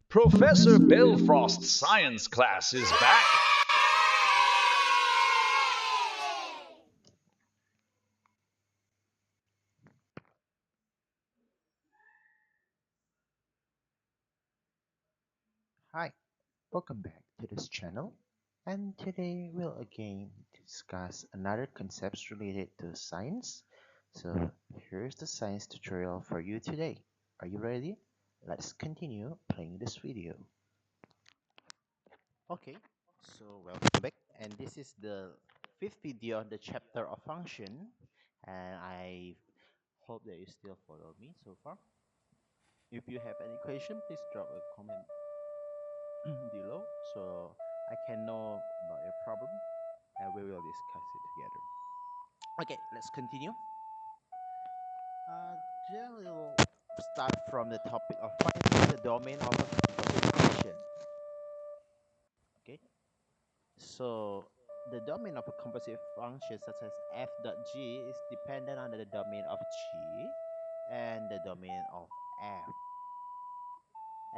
Professor Belfrost's science class is back. Hi, welcome back to this channel. And today we'll again discuss another concepts related to science. So here's the science tutorial for you today. Are you ready? Let's continue playing this video. Okay, so welcome back. And this is the fifth video on the chapter of function. And I hope that you still follow me so far. If you have any question, please drop a comment below so I can know about your problem and we will discuss it together. Okay, let's continue. Today we will start from the topic of finding the domain of a composite function. Okay, so the domain of a composite function such as f dot g is dependent on the domain of g and the domain of f.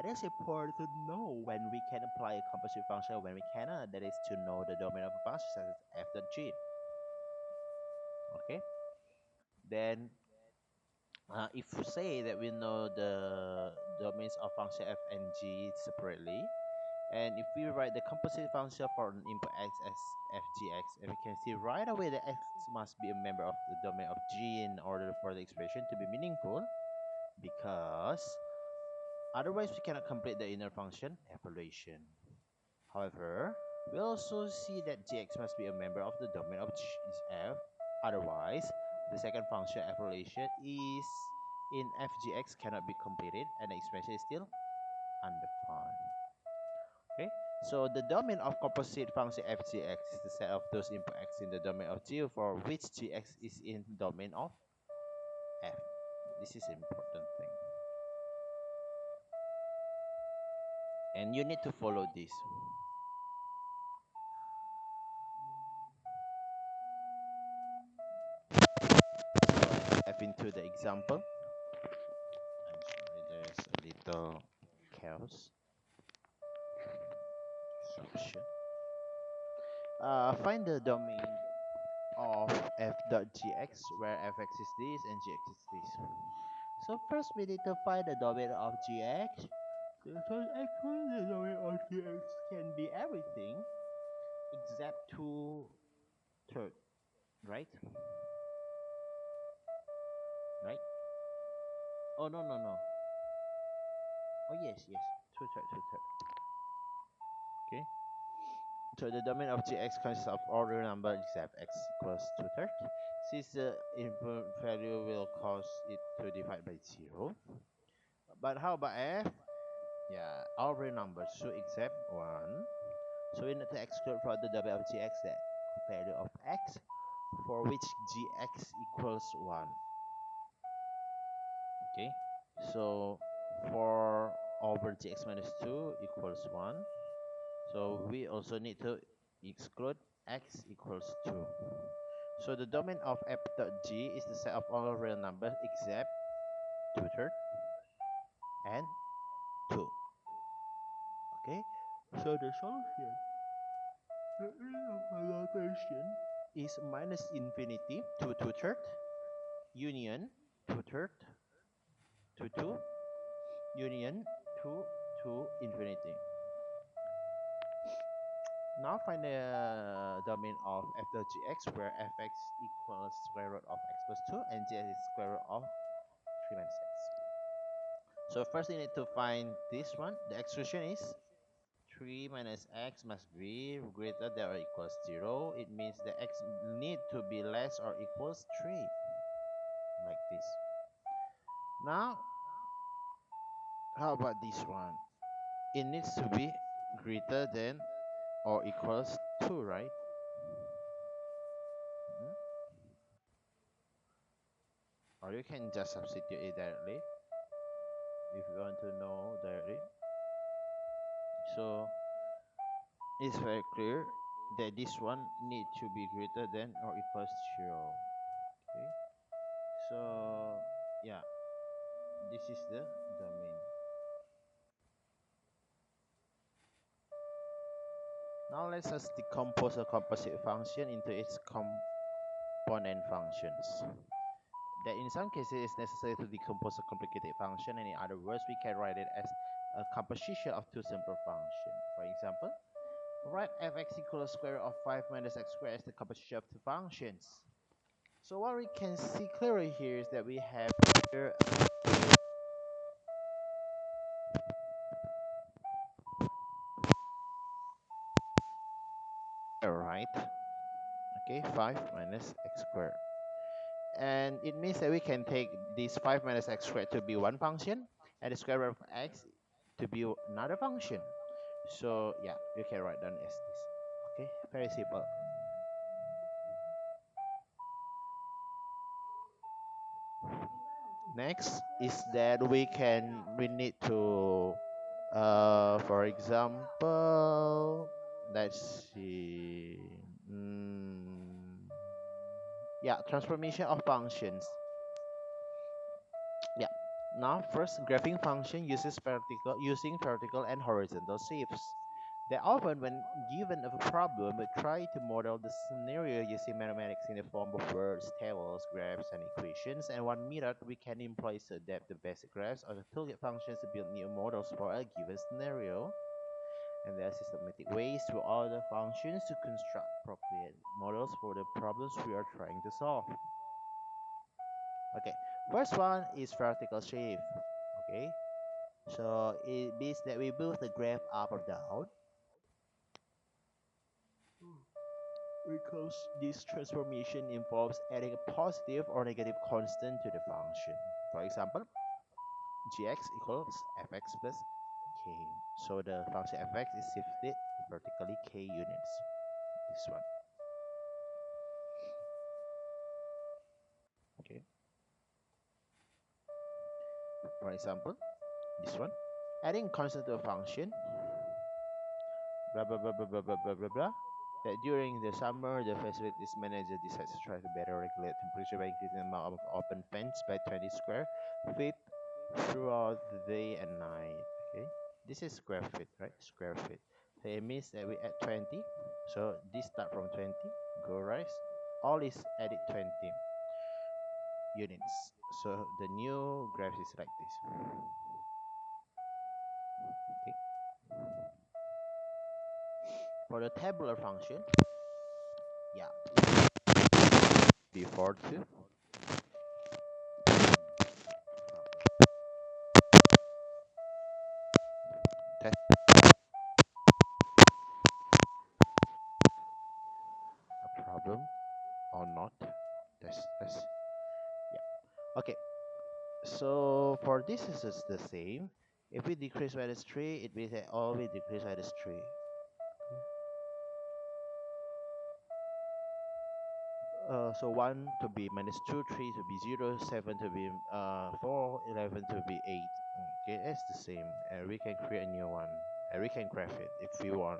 It is important to know when we can apply a composite function, when we cannot. That is to know the domain of a function such as f dot g. Okay, then if we say that we know the domains of function f and g separately, and if we write the composite function for an input x as fgx, and we can see right away that x must be a member of the domain of g in order for the expression to be meaningful, because otherwise we cannot complete the inner function evaluation. However, we also see that gx must be a member of the domain of f, otherwise the second function evaluation is in fgx cannot be completed and the expression is still undefined. Okay, so the domain of composite function fgx is the set of those input x in the domain of g for which gx is in domain of f. This is an important thing, and you need to follow this. So I've into the example. I'm sorry, there's a little chaos. Disruption. Find the domain of f dot gx where fx is this and gx is this. So first we need to find the domain of gx. So actually the domain of gx can be everything except two third, right? Right? Oh no. Oh yes, two third, two third. Okay. So the domain of gx consists of all real number except x equals two third. Since the input value will cause it to divide by 0. But how about f? Yeah, all real numbers should except 1. So we need to exclude from the domain of gx the value of x for which gx equals 1. Okay, so 4 over gx minus 2 equals 1. So we also need to exclude x equals 2. So the domain of f dot g is the set of all real numbers except 2 third and 2. Okay, so the solution, the notation is minus infinity to 2 third union 2 third to 2 union to infinity. Now find the domain of f dot gx where fx equals square root of x plus 2 and gx is square root of 3 minus x. So first we need to find this one. The expression is 3 minus x must be greater than or equals 0. It means the x need to be less or equals 3, like this. Now, how about this one? It needs to be greater than or equals 2, right? Hmm? Or you can just substitute it directly if you want to know directly. So it's very clear that this one need to be greater than or equals 0. Okay, so yeah, this is the domain. Now let's just decompose a composite function into its component functions. That in some cases it's necessary to decompose a complicated function, and in other words, we can write it as a composition of two simple functions. For example, write fx equals square root of 5 minus x squared as the composition of two functions. So what we can see clearly here is that we have here right, okay, 5 minus x squared. And it means that we can take this 5 minus x squared to be one function and the square root of x to be another function. So yeah, you can write down as this. Okay, very simple. Next is that we need to for example, let's see, yeah, transformation of functions. Yeah. Now, first, graphing function uses using vertical and horizontal shifts. They often, when given a problem, we try to model the scenario using mathematics in the form of words, tables, graphs, and equations. And one method we can employ is to adapt the basic graphs or the toolkit functions to build new models for a given scenario. And there are systematic ways through all the functions to construct appropriate models for the problems we are trying to solve. Okay, first one is vertical shift. Okay, so it means that we move the graph up or down because this transformation involves adding a positive or negative constant to the function. For example, gx equals fx plus k. So the function fx is shifted vertically k units. This one. Okay. For example, this one. Adding constant to a function, blah blah blah blah blah blah blah blah blah. That during the summer, the facilities manager decides to try to better regulate temperature by increasing the amount of open fence by 20 square feet throughout the day and night. Okay, this is square feet, right? Square feet. So it means that we add 20. So this start from 20, go rise. All is added 20 units. So the new graph is like this. Okay. For the tabular function, yeah, before two. Test a problem or not. Test. Yeah. Okay. So for this is just the same. If we decrease minus 3, it means that always decrease minus 3. So 1 to be minus 2, 3 to be 0, 7 to be 4, 11 to be 8. Okay, it's the same. And we can create a new one. And we can graph it if we want.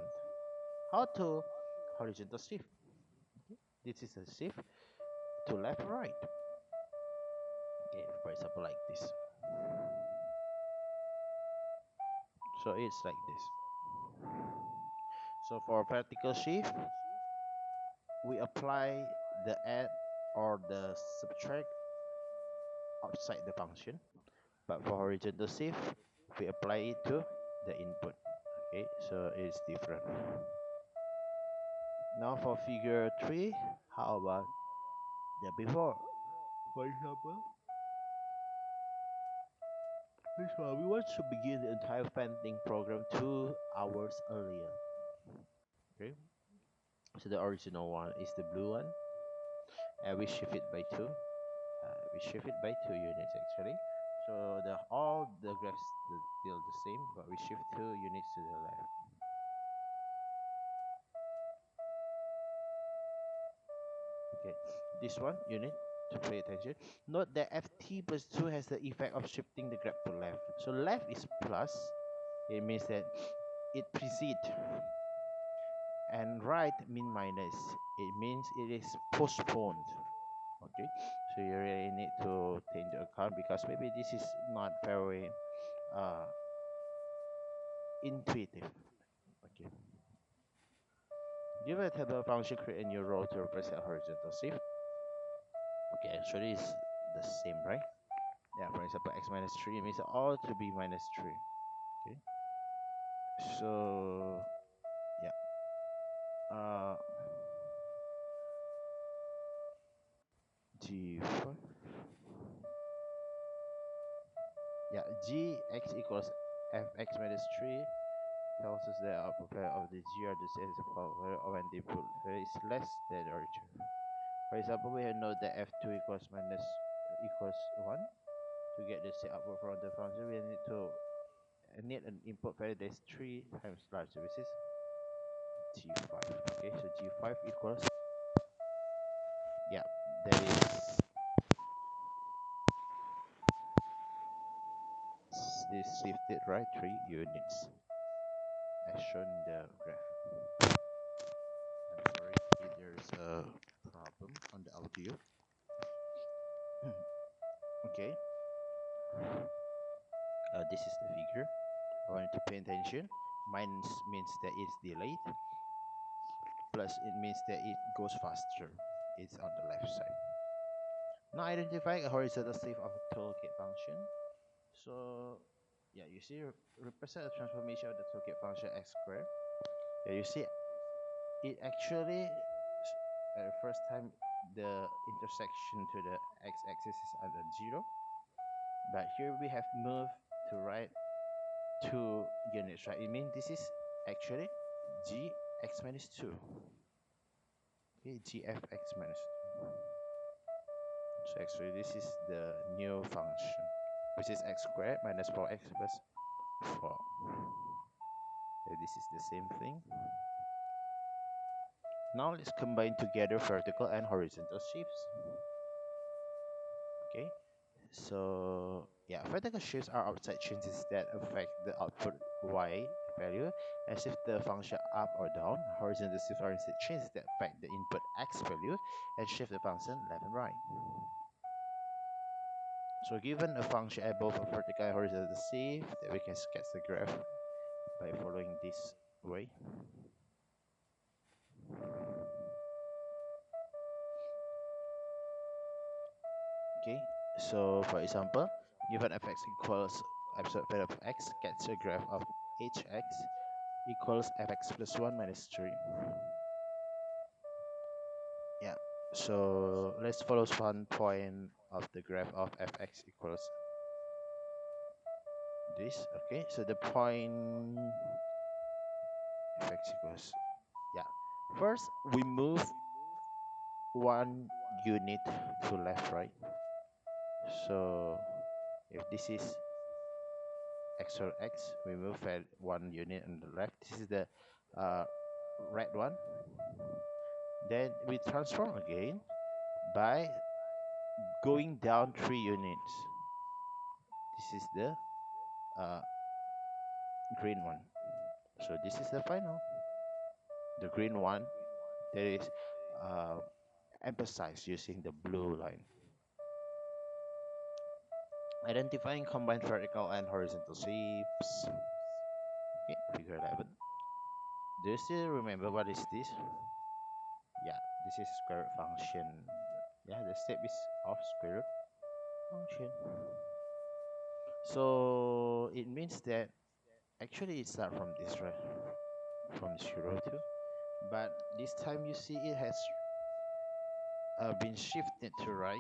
How to horizontal shift? This is a shift to left or right. Okay, for example, like this. So it's like this. So for vertical shift, we apply the add or the subtract outside the function. But for horizontal shift, we apply it to the input. Okay, so it's different. Now for figure 3, how about the before? For example, this one, we want to begin the entire painting program 2 hours earlier. Okay, so the original one is the blue one, and we shift it by 2. We shift it by 2 units actually. So the all the graphs still the same, but we shift 2 units to the left. Okay, this one you need to pay attention. Note that ft plus 2 has the effect of shifting the graph to left. So left is plus, it means that it precedes, and right mean minus, it means it is postponed. Okay, so you really need to take into account because maybe this is not very uh, intuitive. Okay. Give a table function, create a new row to represent horizontal shift. Okay, actually it's the same, right? Yeah, for example, x minus 3 means all to be minus 3. Okay, so yeah, g4. Yeah, gx equals fx minus 3 tells us that output value of the g are the same as the value of when the input value is less than the origin. For example, we have know that f2 equals minus equals 1. To get the set output from the function, we need an input value that is 3 times larger, which is g5. Okay, so g5 equals, yeah, that is this shifted right 3 units as shown in the graph. I'm sorry, there's a problem on the audio. Okay, this is the figure. I want you to pay attention. Minus means that it's delayed, plus it means that it goes faster. It's on the left side. Now identifying a horizontal shift of a toolkit function. So yeah, you see represent the transformation of the toolkit function x squared. Yeah, you see it actually at the first time the intersection to the x-axis is at 0, but here we have moved to right 2 units, right? It means this is actually gx minus 2. Okay, gfx minus 2. So actually this is the new function, which is x squared minus 4x plus 4. Okay, this is the same thing. Now let's combine together vertical and horizontal shifts. Okay, so yeah, vertical shifts are outside changes that affect the output y value and shift the function up or down. Horizontal shifts are instead changes that affect the input x value and shift the function left and right. So given a function at both a vertical and horizontal shift, we can sketch the graph by following this way. Okay, so for example, given fx equals absolute value of x, gets a graph of hx equals fx plus 1 minus 3. Yeah, so let's follow one point of the graph of fx equals this. Okay, so the point fx equals, yeah, first we move 1 unit to left, right? So if this is x or x, we move at 1 unit on the left. This is the uh, red one. Then we transform again by going down 3 units. This is the uh, green one. So this is the final. The green one that is emphasized using the blue line. Identifying combined vertical and horizontal shapes. Okay, figure 11. Do you still remember what is this? Yeah, this is square root function. Yeah, the step is of square root function. So it means that actually it starts from this, right? From 0 to, but this time you see it has been shifted to right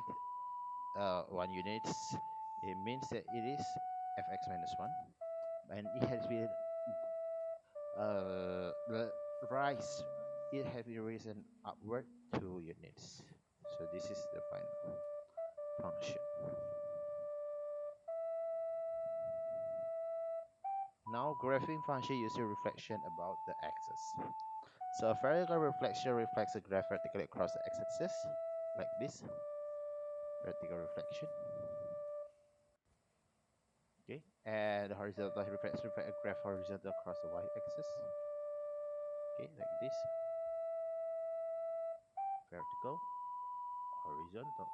1 unit. It means that it is fx minus 1, and it has been the rise, it has been risen upward 2 units. So this is the final function. Now graphing function using reflection about the axis. So a vertical reflection reflects a graph vertically across the x-axis, like this. Vertical reflection. Okay, and the horizontal reflection reflects a graph horizontal across the y-axis. Okay, like this. Vertical, horizontal.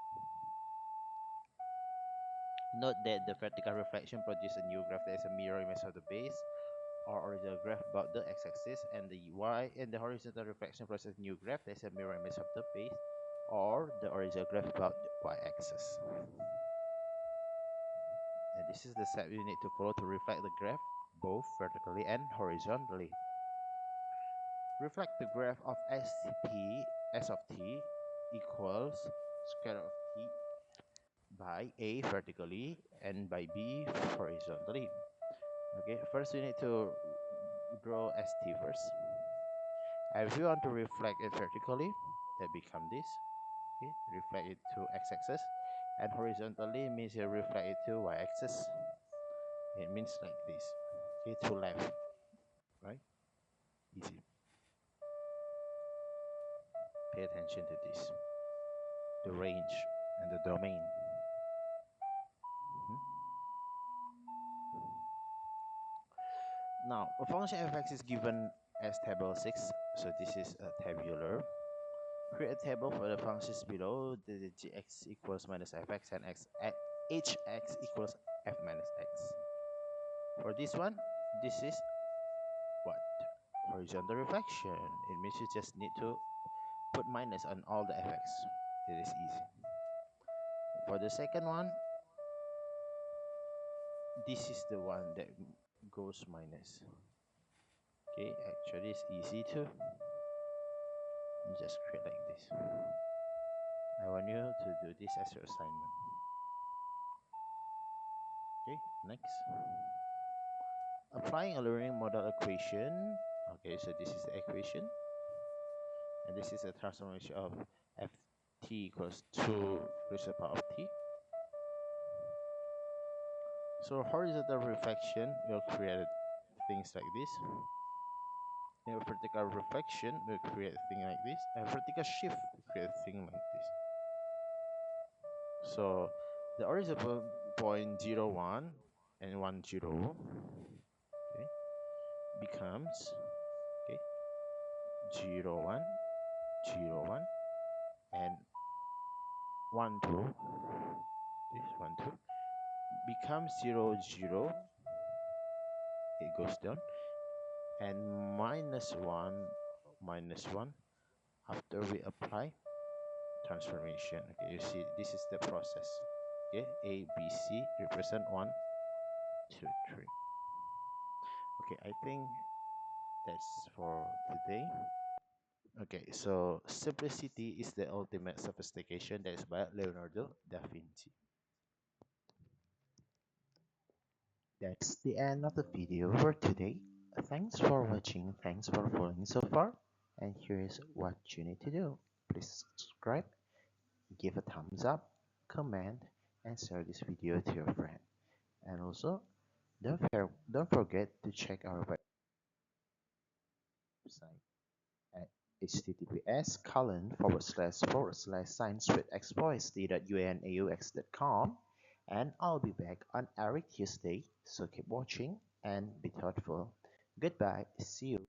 Note that the vertical reflection produces a new graph that is a mirror image of the base, or original graph about the x-axis, and the y and the horizontal reflection process new graph that's a mirror image of the base, or the original graph about the y-axis. And this is the step you need to follow to reflect the graph both vertically and horizontally. Reflect the graph of s of t equals square root of t by a vertically and by b horizontally. Okay, first we need to draw st first. And if you want to reflect it vertically, that become this. Okay, reflect it to x-axis, and horizontally means you reflect it to y-axis. It means like this. Okay, to left, right? Easy. Pay attention to this. The range and the domain. Now, a function f(x) is given as table 6, so this is a tabular. Create a table for the functions below, the gx equals minus fx and hx equals f minus x. For this one, this is what? Horizontal reflection. It means you just need to put minus on all the fx. It is easy. For the second one, this is the one that goes minus. Okay, actually it's easy to just create like this. I want you to do this as your assignment. Okay, next. Applying a learning model equation. Okay, so this is the equation. And this is a transformation of ft equals 2 raised to the power of t. So horizontal reflection will create things like this. And vertical reflection will create a thing like this. And vertical shift will create a thing like this. So the horizontal point 0, 1 and 1, 0, okay, becomes, okay, 0, 1, 0, 1, and 1, 2, this 1, 2, becomes 0, 0, it goes down, and minus 1, minus 1, after we apply transformation. Okay, you see, this is the process. Okay, A, B, C represent 1, 2, 3. Okay, I think that's for today. Okay, so simplicity is the ultimate sophistication. That is by Leonardo da Vinci. That's the end of the video for today. Thanks for watching, thanks for following so far, and here's what you need to do. Please subscribe, give a thumbs up, comment, and share this video to your friend. And also, don't forget to check our website at https://sciencewithexploits.uanaux.com, and I'll be back on every Tuesday, so keep watching and be thoughtful. Goodbye, see you.